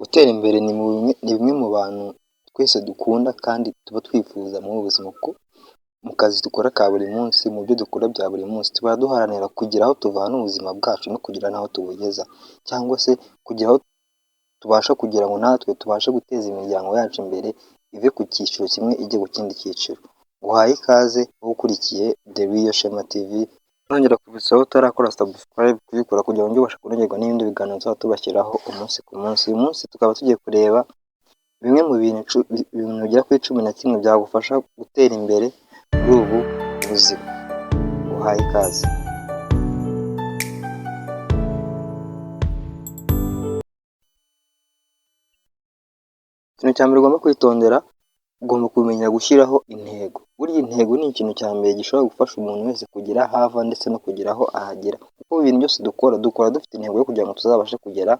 Gutera imbere ni bimwe mu bantu twese dukunda kandi tuba twifuza muri ubu buzima kuko mu kazi dukora ka buri munsi, mu byo dukora bya buri munsi, tuba duharanira kugira aho tuvana ubuzima bwacu no kugira n'aho tubugeza cyangwa se kugira aho tubasha kugira ngo natwe tubashe guteza imiryango yacu imbere, ive ku cyiciro kimwe ijye ku kindi cyiciro. Nguhaye ikaze wowe ukurikiye The Real Shema TV, nongera kubisaba utarakora subscribe kuyikora kugira ngo ujye ubasha kunogerwa n'ibindi biganiro tuzaba tubashyiraho umunsi ku munsi. Uyu munsi tukaba tugiye kureba bimwe mu bintu bigera kuri 11 byagufasha gutera imbere muri ubu buzima. Nguhaye ikaze. Ikintu cya mbere ugomba kwitondera, ugomba kumenya gushyiraho intego. Burya intego ni ikintu cya mbere gishobora gufasha umuntu wese kugira aho ava ndetse no kugira aho ahagera, kuko ibintu byose dukora dufite intego yo kugira ngo tuzabashe kugera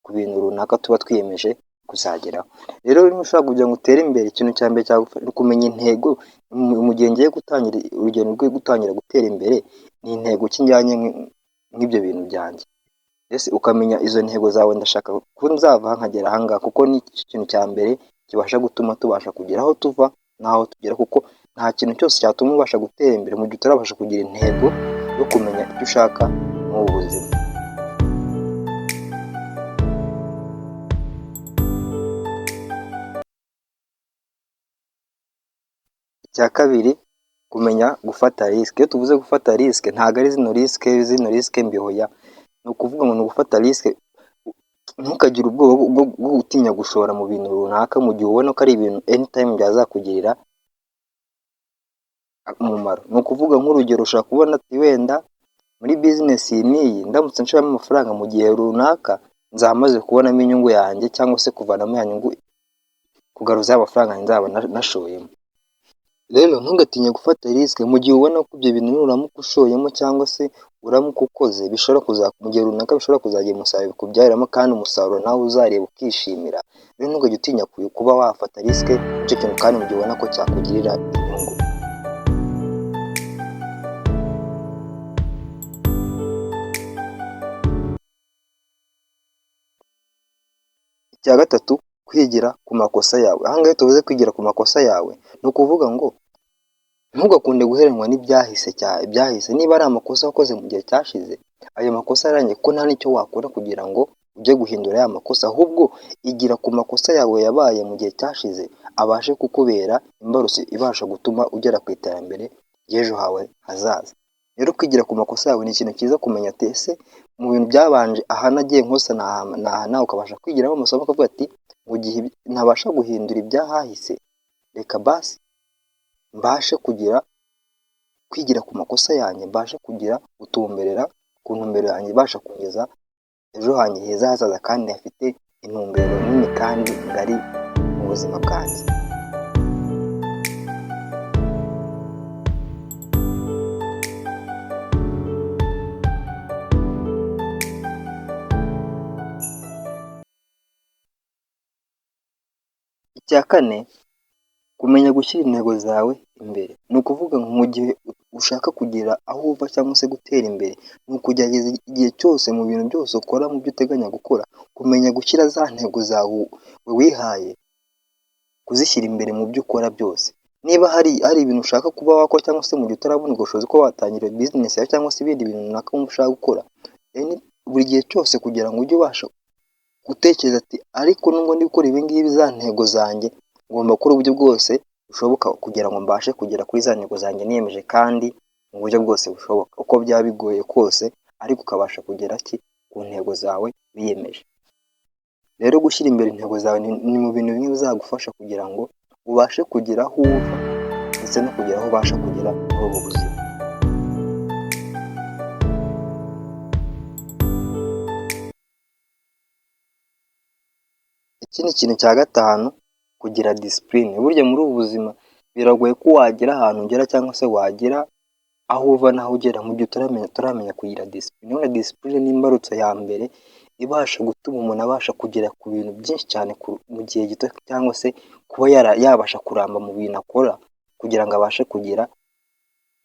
ku bintu runaka tuba twiyemeje kuzageraho. Rero niba ushaka kugira ngo utere imbere, ikintu cya mbere cyagufasha ni ukumenya intego. Mu gihe ngiye gutangira urugendo rwo gutangira gutera imbere, ni intego ki njyanye nk'ibyo bintu byanjye. Ese ukamenya izo ntego zawe, ndashaka ko nzava nkagera aha ngaha, kuko ni ikintu cya mbere kibasha gutuma tubasha kugera aho tuva n'aho tugera, kuko nta kintu cyose cyatuma ubasha gutera imbere mu gihe utarabasha kugira intego yo kumenya icyo ushaka mu buzima. Icya kabiri, kumenya gufata risike. Iyo tuvuze gufata risike, ntabwo ari zino risike mbi, hoya. Ni ukuvuga ngo ni ugufata risike. Ntukagire ubwoba bwo gutinya gushora mu bintu runaka mu gihe ubona ko ari ibintu anytime byazakugirira umumaro. Ni ukuvuga nk'urugero, ushobora kubona ati wenda muri business n'iyi ndamutse nshoramo amafaranga mu gihe runaka, nzaba maze kubonamo inyungu yanjye, cyangwa se kuvanamo ya nyungu, kugaruza amafaranga nzaba nashoyemo. Rero ntugatinye gufata risike mu gihe ubona ko ibyo bintu nuramuka ushoyemo cyangwa se uramuka ukoze bishobora mu gihe runaka bishobora kuzagira umusaruro bikubyaramo, kandi umusaruro nawe uzareba ukishimira. Rero ntugajye utinya kuba wafata risike icyo kintu, kandi mu gihe ubona ko cyakugirira inyungu. Icya gatatu, kwigira ku makosa yawe. Aha ngaha iyo tuvuze kwigira ku makosa yawe, ni ukuvuga ngo ntugakunde guheranwa n'ibyahise. Niba ari amakosa wakoze mu gihe cyashize, ayo makosa yarangiye, kuko nta n'icyo wakora kugira ngo ujye guhindura ya makosa, ahubwo igira ku makosa yawe yabaye mu gihe cyashize, abashe kukubera imbarutso ibasha gutuma ugera ku iterambere ry'ejo hawe hazaza. Rero kwigira ku makosa yawe ni ikintu cyiza kumenya ati ese mu bintu byabanje aha nagiye nkosa nawe ukabasha kwigiramo amasomo, ukavuga ati mu gihe ntabasha guhindura ibyahahise, reka basi mbashe kwigira ku makosa yanjye, mbashe kugira gutumberera ku ntumbero yanjye, ibasha kugeza ejo hanjye heza hazaza, kandi hafite intumbero nini kandi ngari mu buzima bwanjye. Icya kane, kumenya gushyira intego zawe imbere. Ni ukuvuga ngo mu gihe ushaka kugira aho uva cyangwa se gutera imbere, ni ukugerageza igihe cyose mu bintu byose ukora, mu byo uteganya gukora, kumenya gushyira za ntego zawe wihaye, kuzishyira imbere mu byo ukora byose. Niba hari ibintu ushaka kuba wakora, cyangwa se mu gihe utarabona ubushobozi ko watangira business yawe cyangwa se ibindi bintu runaka wumva ushaka gukora, buri gihe cyose kugira ngo ujye ubasha gutekereza ati ariko nubwo ndi gukora ibi ngibi, za ntego zanjye ngomba gukora uburyo bwose bushoboka kugira ngo mbashe kugera kuri za ntego zanjye niyemeje, kandi mu buryo bwose bushoboka, uko byaba bigoye kose, ariko ukabasha kugera ku ntego zawe wiyemeje. Rero gushyira imbere intego zawe ni mu bintu bimwe bizagufasha kugira ngo ubashe kugera aho uva ndetse no kugera aho ubasha kugera muri ubu buzima. Ikindi kintu cya gatanu, kugira disipurine. Burya muri ubu buzima biragoye ko wagera ahantu ugera, cyangwa se wagera aho uva n'aho ugera mu gihe utaramenya kugira disipurine. Urabona disipurine ni imbarutso ya mbere ibasha gutuma umuntu abasha kugera ku bintu byinshi cyane mu gihe gito, cyangwa se kuba yabasha kuramba mu bintu akora kugira ngo abashe kugira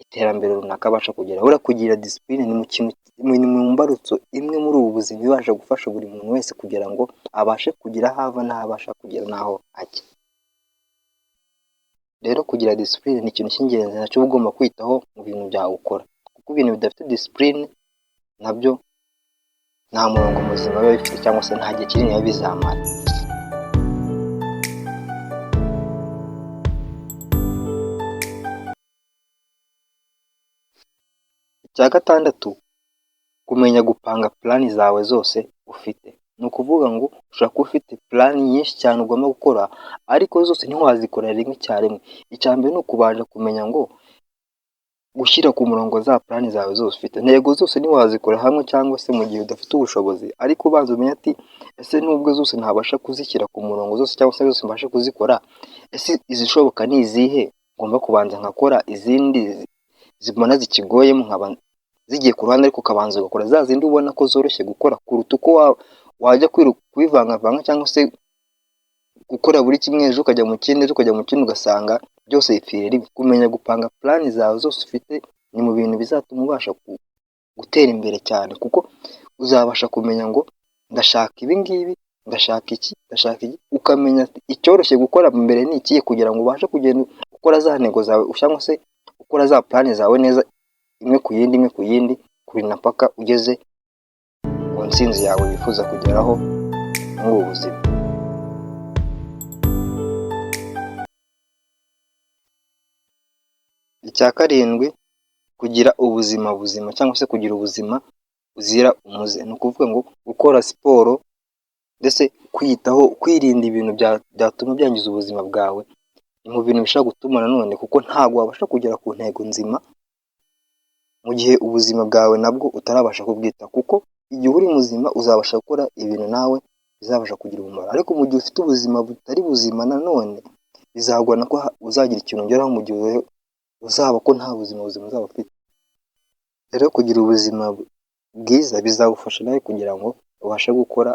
iterambere runaka abasha kugeraho. Buriya kugira disipurine ni mu mbarutso imwe muri ubu buzima ibasha gufasha buri muntu wese kugira ngo abashe kugira aho ava n'aho abasha kugera n'aho ajya. Rero kugira disipurine ni ikintu cy'ingenzi nacyo uba ugomba kwitaho mu bintu byawe ukora, kuko ibintu bidafite disipurine nabyo nta murongo muzima biba bifite cyangwa se nta gihe kinini biba bizamara. Icya gatandatu, kumenya gupanga purani zawe zose ufite. Ni ukuvuga ngo ushobora kuba ufite purani nyinshi cyane ugomba gukora ariko zose ntiwazikorera rimwe icyarimwe. Icya mbere ni ukubanza kumenya ngo gushyira ku murongo za purani zawe zose ufite. Intego zose ntiwazikora hamwe cyangwa se mu gihe udafite ubushobozi, ariko ubanza umenya ati ese nubwo zose ntabasha kuzishyira ku murongo zose cyangwa se zose mbasha kuzikora, ese izishoboka ni izihe ngomba kubanza nkakora, izindi zibona zikigoyemo nkaba zigiye ku ruhande ariko ukabanza ugakora za zindi ubona ko zoroshye gukora, kuruta uko wajya kubivangavanga cyangwa se gukora buri kimwe ejo ukajya mu kindi ejo ukajya mu kindi ugasanga byose bipfira rimwe. Kumenya gupanga purani zawe zose ufite ni mu bintu bizatuma ubasha gutera imbere cyane, kuko uzabasha kumenya ngo ndashaka ibi ngibi, ndashaka iki, ukamenya icyoroshye gukora mbere ni ikihe kugira ngo ubashe kugenda ukora za ntego zawe cyangwa se ukora za purani zawe neza, imwe ku yindi kurinda mpaka ugeze ku ntsinzi yawe wifuza kugeraho muri ubu buzima. Icya karindwi, kugira ubuzima buzima cyangwa se kugira ubuzima buzira umuze. Ni ukuvuga ngo gukora siporo ndetse kwiyitaho, kwirinda ibintu byatuma byangiza ubuzima bwawe ni mu bintu bishobora gutuma nanone, kuko ntabwo wabasha kugera ku ntego nzima mu gihe ubuzima bwawe nabwo utarabasha kubwitaho, kuko igihe uri muzima uzabasha gukora ibintu nawe bizabasha kugira umumaro, ariko mu gihe ufite ubuzima butari buzima nanone bizagorana ko uzagira ikintu ugeraho mu gihe uzaba ko nta buzima uzaba ufite. Rero kugira ubuzima bwiza bizagufasha nawe kugira ngo ubashe gukora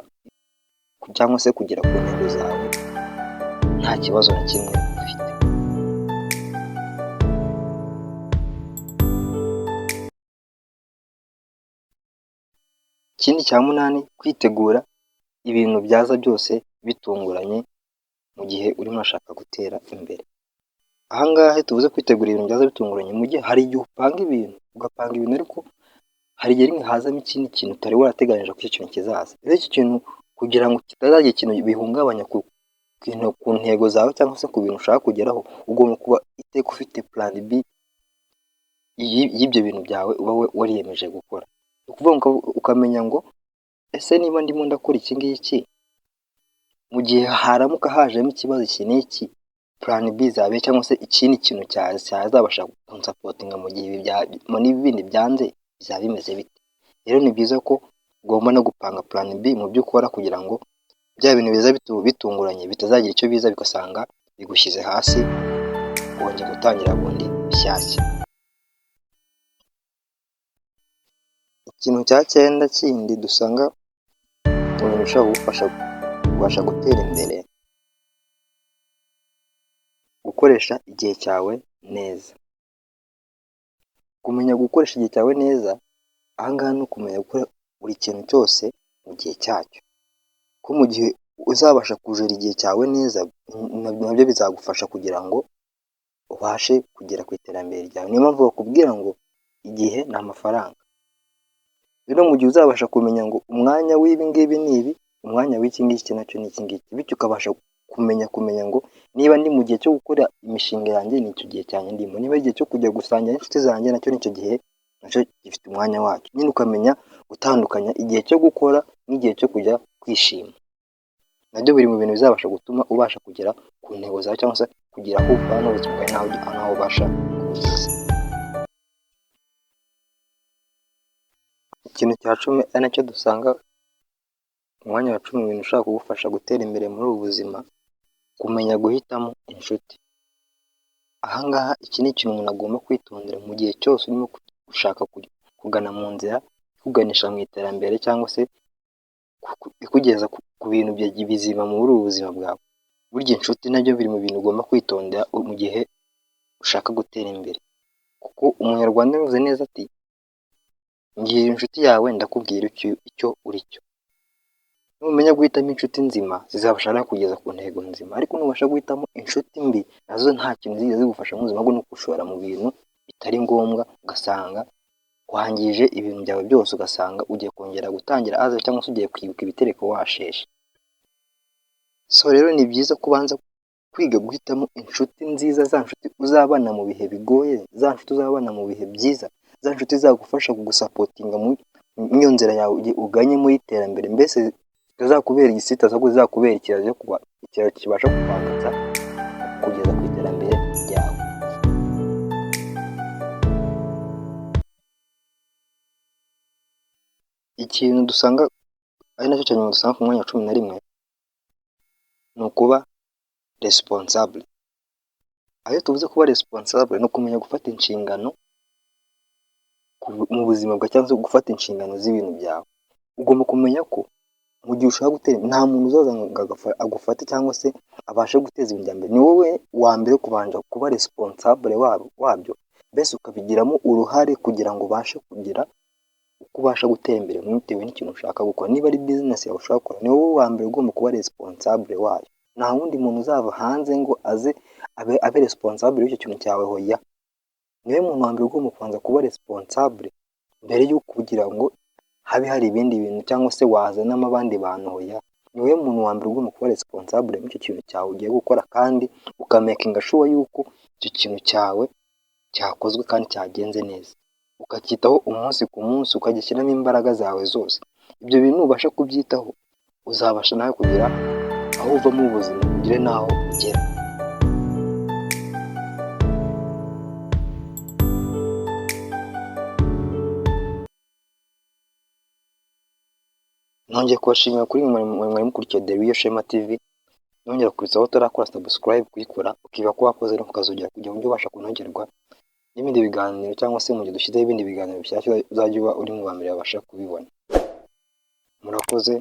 cyangwa se kugera ku ntego zawe nta kibazo na kimwe ufite. Ikindi cya munani, kwitegura ibintu byaza byose bitunguranye mu gihe urimo urashaka gutera imbere. Aha ngaha tuvuze kwitegura ibintu byaza bitunguranye, mu gihe hari igihe ugapanga ibintu ariko hari igihe rimwe hazamo ikindi kintu utari warateganyije ko icyo kintu kizaza. Rero iki kintu kugira ngo kitazagira ikintu bihungabanya ku ntego zawe cyangwa se ku bintu ushaka kugeraho, ugomba kuba iteka ufite plan B y'ibyo bintu byawe uba wariyemeje gukora. Ni ukuvuga ukamenya ngo ese niba ndimo ndakora iki ngiki, mu gihe haramuka hajemo ikibazo iki n'iki, plan B zawe cyangwa se ikindi kintu cyazabasha kunsapotinga mu gihe n'ibindi byanze bizaba bimeze bite. Rero ni byiza ko ugomba no gupanga plan B mu byo ukora kugira ngo bya bintu biza bitunguranye bitazagira icyo biza bigasanga bigushyize hasi, wongera gutangira bundi bishyashya. Ikintu cya cyenda kindi dusanga mu bintu bishobora kugufasha kubasha gutera imbere, gukoresha igihe cyawe neza. Kumenya gukoresha igihe cyawe neza, aha ngaha ni ukumenya gukora buri kintu cyose mu gihe cyacyo, ko mu gihe uzabasha kujera igihe cyawe neza nabyo bizagufasha kugira ngo ubashe kugera ku iterambere ryawe. Niyo mpamvu bakubwira ngo igihe ni amafaranga. Rero mu gihe uzabasha kumenya ngo umwanya w'ibi ngibi ni ibi, umwanya w'iki ngiki nacyo ni iki ngiki, bityo ukabasha kumenya ngo niba ndi mu gihe cyo gukora imishinga yanjye ni icyo gihe cyanjye ndimo, niba igihe cyo kujya gusangira n'inshuti zanjye nacyo ni icyo gihe, nacyo gifite umwanya wacyo. Nyine ukamenya gutandukanya igihe cyo gukora n'igihe cyo kujya kwishima. Nabyo biri mu bintu bizabasha gutuma ubasha kugera ku ntego zawe cyangwa se kugira aho uvana ubuzima bwawe n'aho ubasha kubugeza. Ikintu cya cumi ari nacyo dusanga umwanya wa 10 mu bintu ushaka kugufasha gutera imbere muri ubu buzima, kumenya guhitamo inshuti. Aha ngaha iki ni ikintu umuntu agomba kwitondera mu gihe cyose urimo gushaka kugana mu nzira ikuganisha mu iterambere cyangwa se ikugeza ku bintu bizima muri ubu buzima bwawe. Burya inshuti nabyo biri mu bintu ugomba kwitondera mu gihe ushaka gutera imbere. kuko umunyarwanda yavuze neza ati mbwira inshuti yawe ndakubwira icyo uri cyo. Numenya guhitamo inshuti nzima zizabasha no kugeza ku ntego nzima, ariko nubasha guhitamo inshuti mbi nazo nta kintu zigeze zigufasha mu buzima bwo no gushora mu bintu bitari ngombwa, ugasanga wangije ibintu byawe byose, ugasanga ugiye kongera gutangira aze cyangwa se ugiye kwibuka ibitereko washeshe. So rero ni byiza kubanza kwiga guhitamo inshuti nziza, za nshuti uzabana mu bihe bigoye, za nshuti uzabana mu bihe byiza, za nshuti zagufasha kugusapotinga mu nzira yawe uganye mu iterambere, mbese zitazakubera igisitaza ahubwo zizakubera ikiraro kibasha kukwambutsa kugeza ku iterambere ryawe. Ikintu dusanga ari nacyo cya nyuma dusanga ku mwanya wa 11 ni ukuba responsable. Aho tuvuze kuba responsable ni ukumenya gufata inshingano mu buzima bwawe cyangwa se gufata inshingano z'ibintu byawe. Ugomba kumenya ko mu gihe ushaka gutera nta muntu uzaza ngo agufate cyangwa se abashe guteza ibintu mbere. Ni wowe wa mbere kubanza kuba responsable wabyo, mbese ukabigiramo uruhare kugira ngo ubashe kugira uko ubasha gutera imbere bitewe n'ikintu ushaka gukora. Niba ari business yawe ushaka gukora, ni wowe wa mbere ugomba kuba responsable wayo. Nta wundi muntu uzava hanze ngo aze abe responsable y'icyo kintu cyawe, hoya. Niwe muntu wa mbere ugomba kubanza kuba responsable mbere y'uko kugira ngo habe hari ibindi bintu cyangwa se wazanamo abandi bantu, hoya. Niwe muntu wa mbere ugomba kuba responsable y'icyo kintu cyawe ugiye gukora, kandi ukamakinga sure yuko icyo kintu cyawe cyakozwe kandi cyagenze neza, ukacyitaho umunsi ku munsi, ukagishyiramo imbaraga zawe zose. Ibyo bintu ubasha kubyitaho, uzabasha nawe kugira aho uva mu buzima, ugire n'aho ugera. Nongeye kubashimira kuri mwari mukurikiye The Real Shema TV. Nongera kubitsaho utarakora subscribe kuyikora, ukiba ko wakoze no kukazogera kugira ngo ubasha kunogerwa n'ibindi biganiro, cyangwa se mu gihe dushyizeho ibindi biganiro bishyashya uzajya uba uri mu ba mbere babasha kubibona. Murakoze.